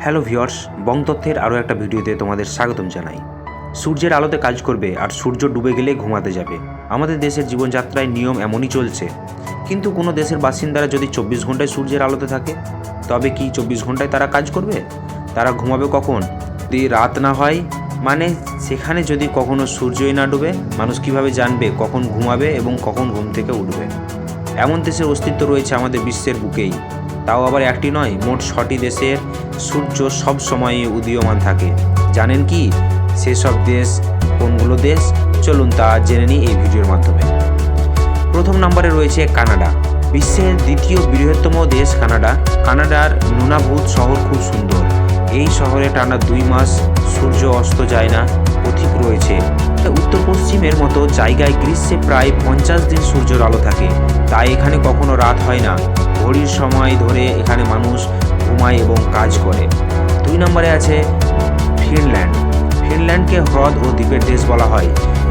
Hello viewers, বং তথ্যের আরও একটা ভিডিওতে তোমাদের স্বাগতম জানাই। সূর্যের আলোতে কাজ করবে আর সূর্য ডুবে গেলে ঘুমাতে যাবে। আমাদের দেশের জীবনযাত্রায় নিয়ম এমনই চলছে। কিন্তু কোনো দেশের বাসিন্দারা যদি 24 ঘন্টায় সূর্যের আলোতে থাকে, তবে কি 24 ঘন্টায় তারা কাজ করবে? তারা ঘুমাবে কখন? যদি রাত না হয়, মানে সেখানে যদি কখনো সূর্যই না ডুবে, মানুষ কিভাবে জানবে কখন ঘুমাবে এবং কখন ঘুম থেকে উঠবে? এমন দেশের অস্তিত্ব রয়েছে আমাদের বিশ্বের বুকেই, তাও আবার একটি নয়, মোট 6টি দেশের সূর্য সব সময়ই উদীয়মান থাকে। জানেন কি সেসব দেশ কোনগুলো দেশ? চলুন তা জেনে নিই এই ভিডিওর মাধ্যমে। প্রথম নম্বরে রয়েছে কানাডা। বিশ্বের দ্বিতীয় বৃহত্তম দেশ কানাডা। কানাডার নুনাভুত শহর খুব সুন্দর। এই শহরে টানা 2 মাস সূর্য অস্ত যায় না, পথিক রয়েছে। উত্তর পশ্চিমের মতো জায়গায় গ্রীষ্মে প্রায় 50 দিন সূর্যের আলো থাকে, তাই এখানে কখনো রাত হয় না। ঘড়ির সময় ধরে এখানে মানুষ ঘুমায় এবং কাজ করে। 2 নম্বরে আছে ফিনল্যান্ড। ফিনল্যান্ডকে হ্রদ ও দ্বীপের দেশ বলা হয়।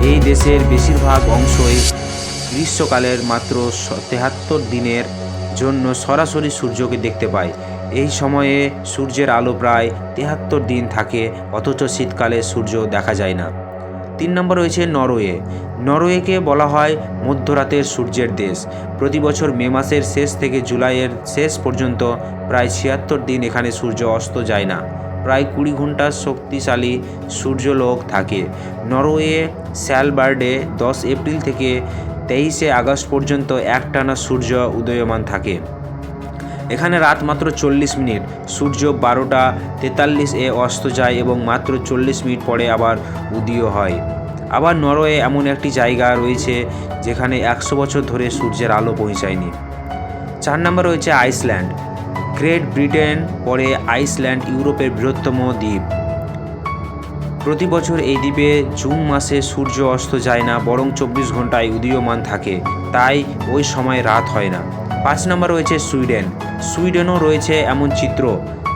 এই দেশের বেশিরভাগ অংশই গ্রীষ্মকালের মাত্র 73 দিনের জন্য সরাসরি সূর্যকে দেখতে পায়। এই সময়ে সূর্যের আলো প্রায় 73 দিন থাকে, অথচ শীতকালে সূর্য দেখা যায় না। 3 নম্বর রয়েছে নরওয়ে। নরওয়েকে বলা হয় মধ্যরাতের সূর্যের দেশ। প্রতি বছর মে মাসের শেষ থেকে জুলাইয়ের শেষ পর্যন্ত প্রায় 76 দিন এখানে সূর্য অস্ত যায় না। প্রায় 20 ঘন্টার শক্তিশালী সূর্যলোক থাকে। নরওয়ে স্যালবার্ডে 10 এপ্রিল থেকে 23 আগস্ট পর্যন্ত একটানা সূর্য উদীয়মান থাকে। এখানে রাত মাত্র 40 মিনিট, সূর্য 12:43 অস্ত যায় এবং মাত্র 40 মিনিট পরে আবার উদয় হয়। আবার নরওয়ে এমন একটি জায়গা রয়েছে যেখানে 100 বছর ধরে সূর্যের আলো পৌঁছায়নি। 4 নম্বর রয়েছে আইসল্যান্ড। গ্রেট ব্রিটেন পরে আইসল্যান্ড ইউরোপের বৃহত্তম দ্বীপ। প্রতি বছর এই দ্বীপে জুন মাসে সূর্য অস্ত যায় না, বরং 24 ঘন্টায় উদীয়মান থাকে, তাই ওই সময় রাত হয় না। 5 নম্বর রয়েছে সুইডেন। সুইডেনও রয়েছে এমন চিত্র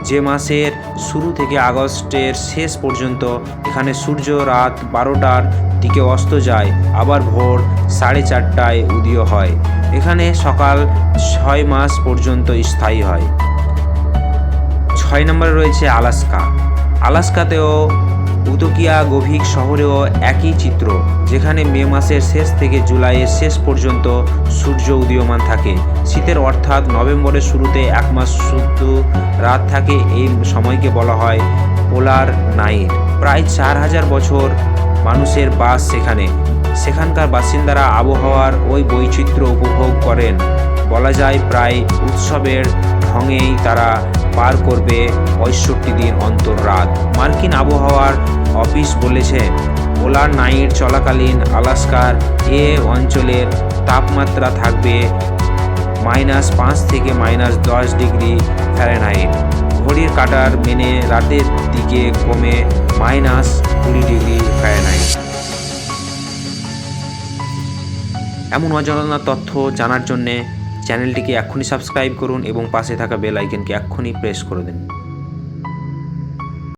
যে মাসের শুরু থেকে আগস্টের শেষ পর্যন্ত এখানে সূর্য রাত 12টার দিকে অস্ত যায়, আবার ভোর 4:30টায় উদয় হয়। এখানে সকাল 6 মাস পর্যন্ত স্থায়ী হয়। 6 নম্বরে রয়েছে আলাস্কা। আলাস্কাতেও উতকিয়া গভীর শহরেও একই চিত্র, যেখানে মে মাসের শেষ থেকে জুলাইয়ের শেষ পর্যন্ত সূর্য উদীয়মান থাকে। শীতের অর্থাৎ নভেম্বরের শুরুতে 1 মাস শুধু রাত থাকে। এই সময়কে বলা হয় পোলার নাইট। প্রায় 4000 বছর মানুষের বাস সেখানে। সেখানকার বাসিন্দারা আবহাওয়ার ওই বৈচিত্র্য উপভোগ করেন। বলা যায় প্রায় উৎসবের ঢঙেই তারা পার করবে 65 দিন অন্তর রাত। মার্কিন আবহাওয়ার অফিস বলেছে পোলার নাইট চলাকালীন আলাস্কার এ অঞ্চলের তাপমাত্রা থাকবে -5 থেকে -10 ডিগ্রি ফ্যারেনহাইট। ঘড়ির কাঁটার মেনে রাতের দিকে কমে -20 ডিগ্রি ফ্যারেনহাইট। এমন অজানা তথ্য জানার জন্যে চ্যানেলটিকে এক্ষুনি সাবস্ক্রাইব করুন এবং পাশে থাকা বেল আইকনকে এক্ষুনি প্রেস করে দিন।